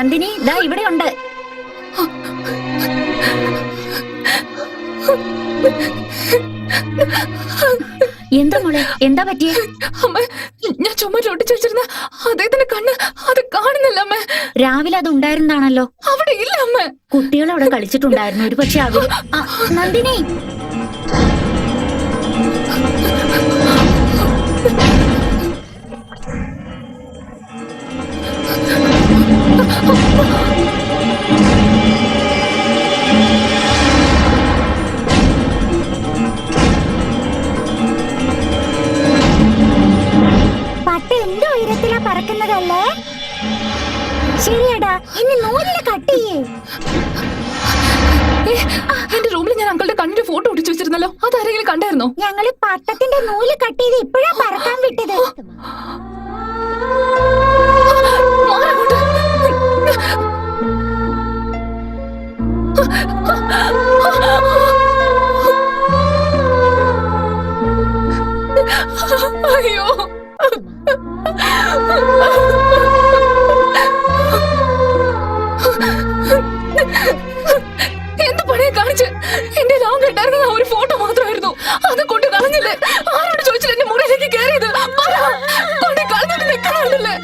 നന്ദിനി ദാ ഇവിടെ ഉണ്ട്. എന്താ മോളെ, എന്താ പറ്റിയേ? അമ്മ, ഞാൻ ചുമ ഒട്ടിച്ചു വെച്ചിരുന്ന അദ്ദേഹത്തിന്റെ കണ്ണ് അത് കാണുന്നില്ല അമ്മ. രാവിലെ അത് ഉണ്ടായിരുന്നാണല്ലോ. അവിടെ ഇല്ല അമ്മ. കുട്ടികൾ അവിടെ കളിച്ചിട്ടുണ്ടായിരുന്നു. ഒരു പക്ഷെ അവര്. നന്ദിനി, പട്ട് എന്തോ ഉയരത്തിലാ പറക്കുന്നതല്ലേ? ശരിയടാ, ഇനി നൂലില് കട്ട് ചെയ്യേ. എന്റെ റൂമിൽ ഞാൻ അങ്കളുടെ കണ്ണിന്റെ ഫോട്ടോ ഒട്ടിച്ചു വെച്ചിരുന്നല്ലോ, അതാരെങ്കിലും കണ്ടായിരുന്നോ? ഞങ്ങള് പട്ടത്തിന്റെ നൂല് കട്ട് ചെയ്ത് ഇപ്പോഴാ പറക്കാൻ വിട്ടത്. അയ്യോ, എന്ത് പണിയെ കാണിച്ച്? എന്റെ ലോകം കെട്ടായിരുന്ന ഒരു ഫോട്ടോ മാത്രമായിരുന്നു, അത് കൊണ്ട് കളഞ്ഞില്ലേ? ആരോട് ചോദിച്ചില്ല എന്റെ മുറിയിലേക്ക് കയറിയത്? കൊണ്ട് കളഞ്ഞിട്ട് നിൽക്കണല്ലേ?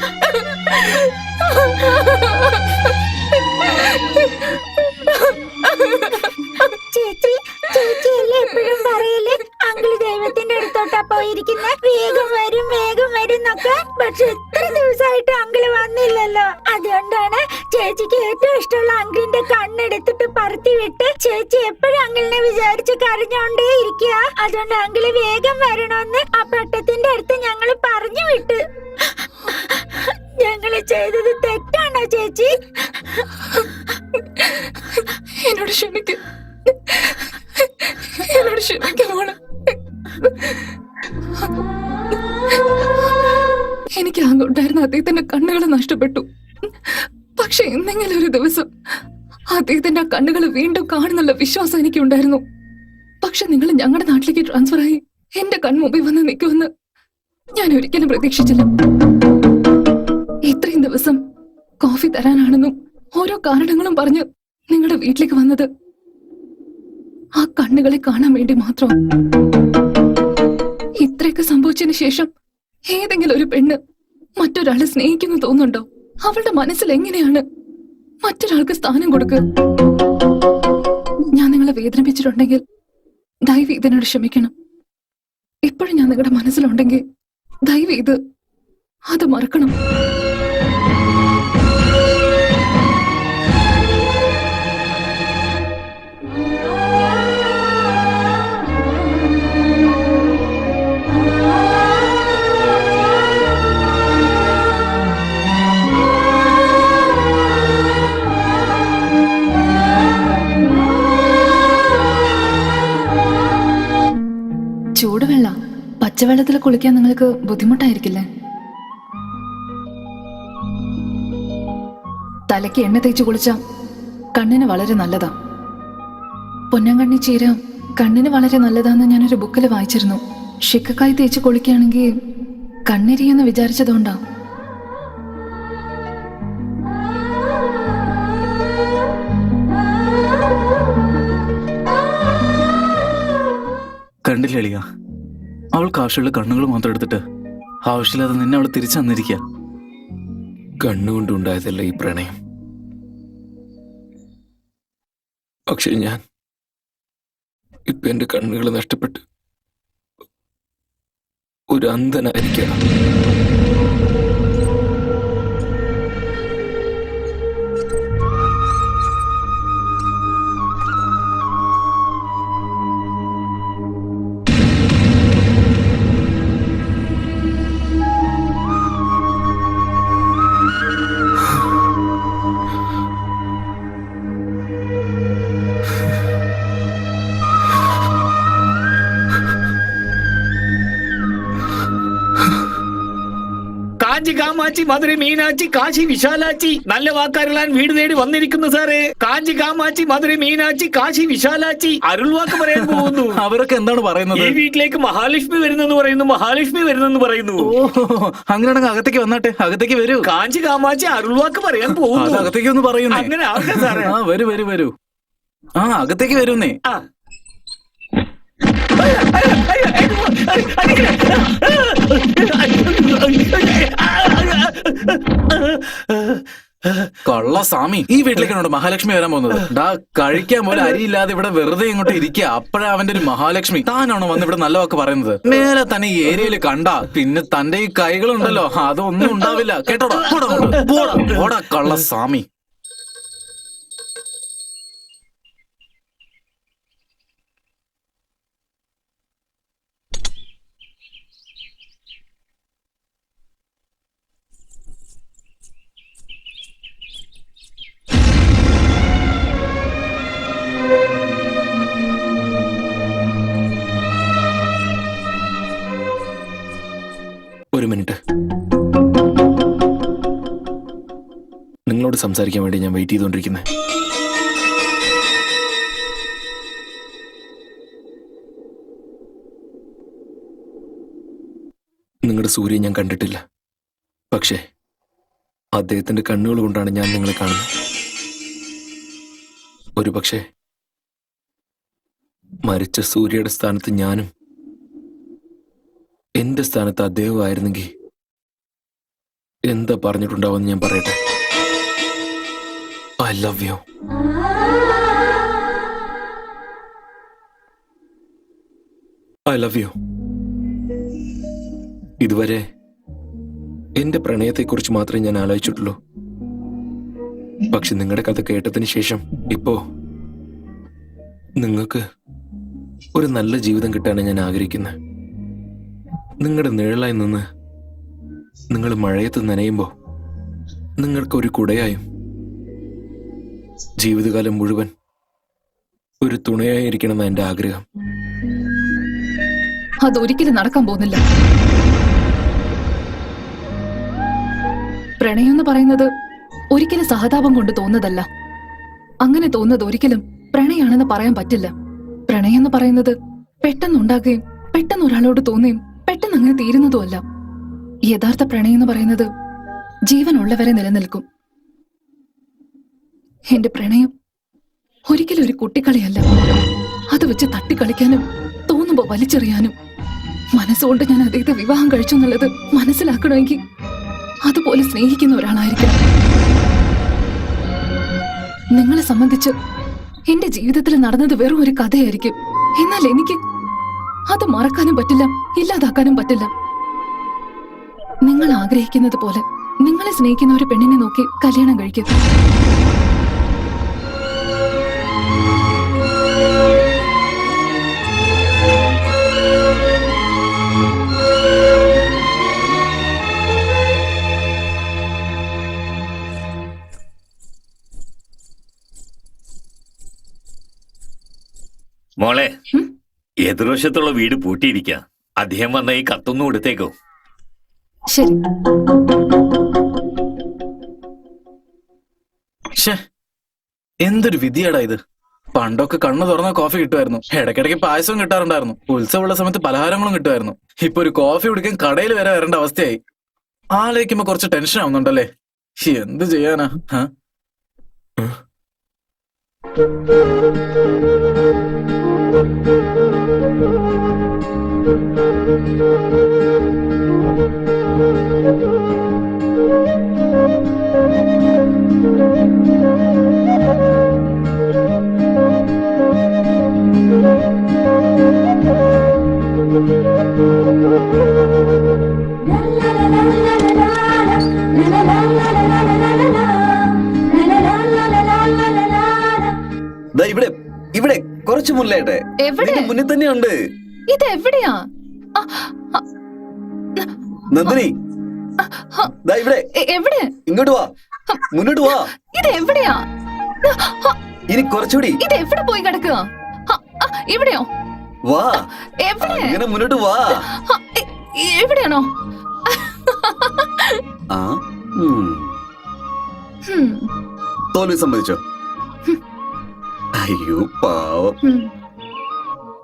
ചേച്ചി, ചേച്ചിയല്ലേ എപ്പോഴും പറയല്ലേ അങ്കിള് ദൈവത്തിന്റെ അടുത്തോട്ടാ പോയിരിക്കുന്ന, വേഗം വരും വേഗം വരും എന്നൊക്കെ. പക്ഷെ എത്ര ദിവസമായിട്ട് അങ്കിള് വന്നില്ലല്ലോ. അതുകൊണ്ടാണ് ചേച്ചിക്ക് ഏറ്റവും ഇഷ്ടമുള്ള അങ്കിളിന്റെ കണ്ണെടുത്തിട്ട് പറത്തി വിട്ട് ചേച്ചി എപ്പോഴും അങ്കിളിനെ വിചാരിച്ച് കരഞ്ഞോണ്ടേ ഇരിക്കുക. അതുകൊണ്ട് അങ്കിള് വേഗം വരണമെന്ന് ആ പട്ടത്തിന്റെ അടുത്ത് ഞങ്ങള് പറഞ്ഞു വിട്ട്. ഞങ്ങള് ചെയ്തത് തെറ്റാണോ ചേച്ചി? എന്നോട് ക്ഷമിക്ക, എന്നോട് ക്ഷമിക്കണോള്. എനിക്ക് ആകെണ്ടായിരുന്ന അദ്ദേഹത്തിന്റെ കണ്ണുകൾ നഷ്ടപ്പെട്ടു. പക്ഷെ എന്തെങ്കിലും ഒരു ദിവസം അദ്ദേഹത്തിന്റെ ആ കണ്ണുകൾ വീണ്ടും കാണുന്നുള്ള വിശ്വാസം എനിക്കുണ്ടായിരുന്നു. പക്ഷെ നിങ്ങൾ ഞങ്ങളുടെ നാട്ടിലേക്ക് ട്രാൻസ്ഫർ ആയി എന്റെ കൺമുമ്പിൽ വന്ന് നിൽക്കുമെന്ന് ഞാൻ ഒരിക്കലും പ്രതീക്ഷിച്ചില്ല. ഇത്രയും ദിവസം കോഫി തരാനാണെന്നും ഓരോ കാരണങ്ങളും പറഞ്ഞ് നിങ്ങളുടെ വീട്ടിലേക്ക് വന്നത് ആ കണ്ണുകളെ കാണാൻ വേണ്ടി മാത്രം. ഇത്രയൊക്കെ സംഭവിച്ചതിന് ശേഷം ഏതെങ്കിലും ഒരു പെണ്ണ് മറ്റൊരാളെ സ്നേഹിക്കുന്നു തോന്നുന്നുണ്ടോ? അവളുടെ മനസ്സിൽ എങ്ങനെയാണ് മറ്റൊരാൾക്ക് സ്ഥാനം കൊടുക്കുക? ഞാൻ നിങ്ങളെ വേദനിപ്പിച്ചിട്ടുണ്ടെങ്കിൽ ദയവ് ഇതിനോട് ക്ഷമിക്കണം. ഇപ്പോഴും ഞാൻ നിങ്ങളുടെ മനസ്സിലുണ്ടെങ്കിൽ ദയവ് ഇത് അത് മറക്കണം. ചൂടുവെള്ളം, പച്ചവെള്ളത്തിൽ കുളിക്കാൻ നിങ്ങൾക്ക് ബുദ്ധിമുട്ടായിരിക്കില്ലേ? തലയ്ക്ക് എണ്ണ തേച്ച് കുളിച്ചാൽ കണ്ണിന് വളരെ നല്ലതാ. പൊന്നാങ്കണ്ണി ചീര കണ്ണിന് വളരെ നല്ലതാന്ന് ഞാനൊരു ബുക്കിൽ വായിച്ചിരുന്നു. ഷിക്കക്കായി തേച്ച് കുളിക്കുകയാണെങ്കിൽ കണ്ണിരിയെന്ന് വിചാരിച്ചതുകൊണ്ടാ. കണ്ടില്ലേളിയ, അവൾക്ക് ആവശ്യമുള്ള കണ്ണുകൾ മാത്രം എടുത്തിട്ട് ആവശ്യമില്ലാതെ നിന്നെ അവൾ തിരിച്ചു തന്നിരിക്കുക. കണ്ണുകൊണ്ടുണ്ടായതല്ല ഈ പ്രണയം. പക്ഷെ ഞാൻ ഇപ്പൊ എന്റെ കണ്ണുകൾ നഷ്ടപ്പെട്ട് ഒരു അന്ധനായിരിക്കണം. കാഞ്ചി കാമാച്ചി മധുര മീനാച്ചി കാശി വിശാലാച്ചി നല്ല വാക്കാരുള്ളാൻ വീട് തേടി വന്നിരിക്കുന്നു സാറേ. കാഞ്ചി കാമാച്ചി മധുര മീനാച്ചി കാശി വിശാലാച്ചി അരുൾ വാക്ക് പറയാൻ പോകുന്നു. അവരൊക്കെ എന്താണ് പറയുന്നത്? ഈ വീട്ടിലേക്ക് മഹാലക്ഷ്മി വരുന്നെന്ന് പറയുന്നു, മഹാലക്ഷ്മി വരുന്നെന്ന് പറയുന്നു. ഓ, അങ്ങനെയാണെങ്കിൽ അകത്തേക്ക് വന്നാട്ടെ, അകത്തേക്ക് വരൂ. കാഞ്ചി കാമാച്ചി അരുൾ വാക്ക് പറയാൻ അത് പോകുന്നു. അകത്തേക്ക് ഒന്ന് പറയുന്നേ. അങ്ങനെ ആവട്ടെ സാറേ. ആ, വരൂ വരൂ വരൂ. ആ, അകത്തേക്ക് വരുന്നേ. ആ. കൊള്ള സ്വാമി, ഈ വീട്ടിലേക്കാണോ മഹാലക്ഷ്മി വരാൻ പോകുന്നത്? ഡാ, കഴിക്കാൻ പോലെ അരിയില്ലാതെ ഇവിടെ വെറുതെ ഇങ്ങോട്ട് ഇരിക്കുക. അപ്പഴാ അവന്റെ ഒരു മഹാലക്ഷ്മി. താനാണോ വന്ന് ഇവിടെ നല്ല വാക്ക് പറയുന്നത്? മേലെ തന്നെ ഈ ഏരിയയിൽ കണ്ടാ പിന്നെ തന്റെ ഈ കൈകളുണ്ടല്ലോ, അതൊന്നും ഉണ്ടാവില്ല കേട്ടോടാ. പോടാ കള്ള സ്വാമി. ഒരു മിനിറ്റ്. നിങ്ങളോട് സംസാരിക്കാൻ വേണ്ടി ഞാൻ വെയിറ്റ് ചെയ്തുകൊണ്ടിരിക്കുന്നത്. നിങ്ങളുടെ സൂര്യൻ ഞാൻ കണ്ടിട്ടില്ല, പക്ഷേ അദ്ദേഹത്തിന്റെ കണ്ണുകൾ കൊണ്ടാണ് ഞാൻ നിങ്ങളെ കാണുന്നത്. ഒരു പക്ഷേ മരിച്ച സൂര്യയുടെ സ്ഥാനത്ത് ഞാനും എന്റെ സ്ഥാനത്ത് അദ്ദേഹമായിരുന്നെങ്കിൽ എന്താ പറഞ്ഞിട്ടുണ്ടാവുമെന്ന് ഞാൻ പറയട്ടെ. I love you. I love you. ഇതുവരെ എന്റെ പ്രണയത്തെക്കുറിച്ച് മാത്രമേ ഞാൻ ആലോചിച്ചിട്ടുള്ളൂ. പക്ഷെ നിങ്ങളുടെ കഥ കേട്ടതിന് ശേഷം ഇപ്പോ നിങ്ങൾക്ക് ഒരു നല്ല ജീവിതം കിട്ടാനാണ് ഞാൻ ആഗ്രഹിക്കുന്നത്. നിങ്ങളുടെ നിഴലായി നിന്ന് നിങ്ങൾ മഴയത്ത് നനയുമ്പോ നിങ്ങൾക്കൊരു കുടയായും ജീവിതകാലം മുഴുവൻ ഒരു തുണയായിരിക്കണമെന്ന് എന്റെ ആഗ്രഹം. അതൊരിക്കലും നടക്കാൻ പോകുന്നില്ല. പ്രണയം എന്ന് പറയുന്നത് ഒരിക്കലും സഹതാപം കൊണ്ട് തോന്നുന്നതല്ല. അങ്ങനെ തോന്നുന്നത് ഒരിക്കലും പ്രണയാണെന്ന് പറയാൻ പറ്റില്ല. പ്രണയം എന്ന് പറയുന്നത് പെട്ടെന്നുണ്ടാകുകയും പെട്ടെന്ന് ഒരാളോട് തോന്നുകയും പെട്ടെന്ന് അങ്ങനെ തീരുന്നതുമല്ല. യഥാർത്ഥ പ്രണയം എന്ന് പറയുന്നത് ജീവനുള്ളവരെ നിലനിൽക്കും. എന്റെ പ്രണയം ഒരിക്കലും ഒരു കുട്ടിക്കളിയല്ല. അത് വെച്ച് തട്ടിക്കളിക്കാനും തോന്നുമ്പോ വലിച്ചെറിയാനും. മനസ്സുകൊണ്ട് ഞാൻ അദ്ദേഹത്തെ വിവാഹം കഴിച്ചു എന്നുള്ളത് മനസ്സിലാക്കണമെങ്കിൽ അതുപോലെ സ്നേഹിക്കുന്ന ഒരാളായിരിക്കണം. നിങ്ങളെ സംബന്ധിച്ച് എന്റെ ജീവിതത്തിൽ നടന്നത് വെറും ഒരു കഥയായിരിക്കും. എന്നാൽ എനിക്ക് അത് മറക്കാനും പറ്റില്ല, ഇല്ലാതാക്കാനും പറ്റില്ല. നിങ്ങൾ ആഗ്രഹിക്കുന്നത് പോലെ നിങ്ങളെ സ്നേഹിക്കുന്ന ഒരു പെണ്ണിനെ നോക്കി കല്യാണം കഴിക്കും. മോളെ, എതിർവശത്തുള്ള വീട് പൂട്ടിയിരിക്ക. അദ്ദേഹം വന്ന ഈ കത്തൊന്നും കൊടുത്തേക്കോ. ശരി. എന്തൊരു വിധിയാടാ ഇത്. പണ്ടൊക്കെ കണ്ണു തുറന്ന കോഫി കിട്ടുമായിരുന്നു, ഇടയ്ക്കിടയ്ക്ക് പായസവും കിട്ടാറുണ്ടായിരുന്നു, ഉത്സവമുള്ള സമയത്ത് പലഹാരങ്ങളും കിട്ടുമായിരുന്നു. ഇപ്പൊ ഒരു കോഫി കുടിക്കാൻ കടയിൽ വരെ വരേണ്ട അവസ്ഥയായി. ആലോചിക്കുമ്പോ കുറച്ച് ടെൻഷൻ ആവുന്നുണ്ടല്ലേ. എന്ത് ചെയ്യാനാ? ഇവിടെ ഇവിടെ കുറച്ച് മുല്ലായിട്ടെ. എവിടെ? മുന്നിൽ തന്നെയുണ്ട്. ഇത് എവിടെയാ? നന്ദിനി, ഇവിടെ. എവിടെ? ഇങ്ങോട്ട് വാ, മുന്നോട്ട് വാ. ഇത് എവിടെയാ? ഇനി കുറച്ചുകൂടി. ഇത് എവിടെ പോയി കിടക്കുക? ഇവിടെയോ? വാ, എവിടെ? ഇങ്ങനെ മുന്നോട്ട് വാ. എവിടെയാണോ? ആ ഉം. ഹും, തോൽവി സമ്മതിച്ചോ? അയ്യോ പാവം. ഹും.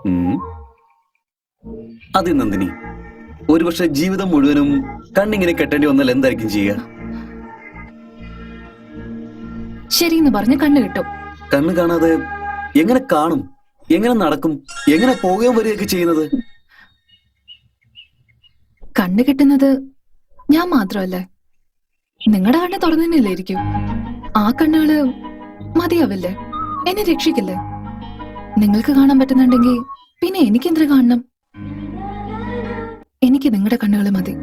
ഉം. അതെ നന്ദിനി, ഒരുപക്ഷെ ജീവിതം മുഴുവനും കണ്ണിങ്ങനെ കെട്ടേണ്ടി വന്നാൽ എന്തായിരിക്കും ചെയ്യുക? ശരിയെന്ന് പറഞ്ഞ് കണ്ണു കിട്ടും. കണ്ണ് കാണാതെ എങ്ങനെ കാണും, എങ്ങനെ നടക്കും, എങ്ങനെ പോവുകയും വരികയൊക്കെ ചെയ്യുന്നത്? കണ്ണു കിട്ടുന്നത് ഞാൻ മാത്രമല്ലേ? നിങ്ങളുടെ കണ്ണ് തുറന്നു തന്നെയല്ലേയിരിക്കും. ആ കണ്ണുകള് മതിയാവില്ലേ? എന്നെ രക്ഷിക്കില്ലേ? നിങ്ങൾക്ക് കാണാൻ പറ്റുന്നുണ്ടെങ്കിൽ പിന്നെ എനിക്കെന്തിനു കാണണം? എനിക്ക് നിങ്ങളുടെ കണ്ണുകൾ മതി.